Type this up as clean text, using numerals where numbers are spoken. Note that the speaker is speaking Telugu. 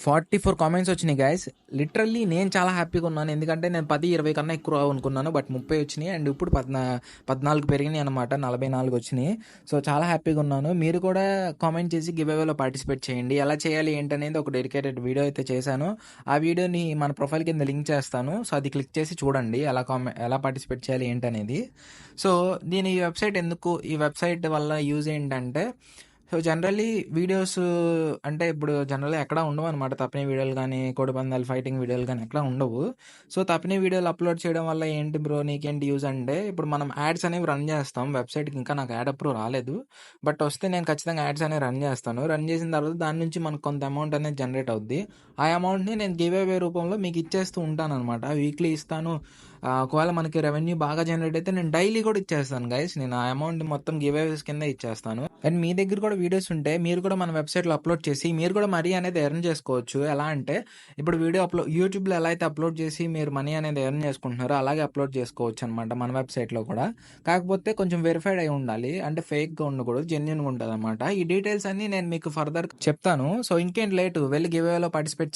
44 కామెంట్స్ వచ్చినాయి గైస్. లిటరల్లీ నేను చాలా హ్యాపీగా ఉన్నాను. ఎందుకంటే నేను 10-20 కన్నా ఎక్కువ రావు అనుకున్నాను. బట్ 30 వచ్చినాయి. అండ్ ఇప్పుడు 14 పెరిగినాయి అనమాట. 44 వచ్చినాయి. సో చాలా హ్యాపీగా ఉన్నాను. మీరు కూడా కామెంట్ చేసి గివ్ అవేలో పార్టిసిపేట్ చేయండి. ఎలా చేయాలి ఏంటనేది ఒక డెడికేటెడ్ వీడియో అయితే చేశాను. ఆ వీడియోని మన ప్రొఫైల్ కింద లింక్ చేస్తాను. సో అది క్లిక్ చేసి చూడండి ఎలా పార్టిసిపేట్ చేయాలి ఏంటనేది. సో దీని ఈ వెబ్సైట్ వల్ల యూజ్ ఏంటంటే, సో జనరల్లీ వీడియోస్ అంటే ఇప్పుడు జనరల్గా ఎక్కడ ఉండవు అనమాట. తప్పిన వీడియోలు కానీ, కోడిపందాలు ఫైటింగ్ వీడియోలు కానీ ఎక్కడ ఉండవు. సో తప్పిన వీడియోలు అప్లోడ్ చేయడం వల్ల ఏంటి బ్రో నీకేంటి యూజ్ అంటే, ఇప్పుడు మనం యాడ్స్ అనేవి రన్ చేస్తాం. వెబ్సైట్కి ఇంకా నాకు యాడ్ అప్రూవ్ రాలేదు. బట్ వస్తే నేను ఖచ్చితంగా యాడ్స్ అనేవి రన్ చేస్తాను. రన్ చేసిన తర్వాత దాని నుంచి మనకు కొంత అమౌంట్ అనేది జనరేట్ అవుద్ది. ఆ అమౌంట్ని నేను గివ్ అవే రూపంలో మీకు ఇచ్చేస్తూ ఉంటాను అనమాట. వీక్లీ ఇస్తాను. ఒకవేళ మనకి రెవెన్యూ బాగా జనరేట్ అయితే నేను డైలీ కూడా ఇచ్చేస్తాను గైస్. నేను ఆ అమౌంట్ మొత్తం గివ్ అవేస్ కింద ఇచ్చేస్తాను. అండ్ మీ దగ్గర కూడా వీడియోస్ ఉంటే మీరు కూడా మన వెబ్సైట్లో అప్లోడ్ చేసి మీరు కూడా మనీ అనేది ఎర్న్ చేసుకోవచ్చు. ఎలా అంటే, ఇప్పుడు యూట్యూబ్లో ఎలా అయితే అప్లోడ్ చేసి మీరు మనీ అనేది ఎర్న్ చేసుకుంటున్నారో అలాగే అప్లోడ్ చేసుకోవచ్చు అనమాట మన వెబ్సైట్లో కూడా. కాకపోతే కొంచెం వెరిఫైడ్ అయి ఉండాలి. అంటే ఫేక్గా ఉండకూడదు, జెన్యున్గా ఉంటుంది అనమాట. ఈ డీటెయిల్స్ అన్ని నేను మీకు ఫర్దర్ చెప్తాను. సో ఇంకేం లేటు, వెళ్ళి గివ్ అవేలో పార్టిసిపేట్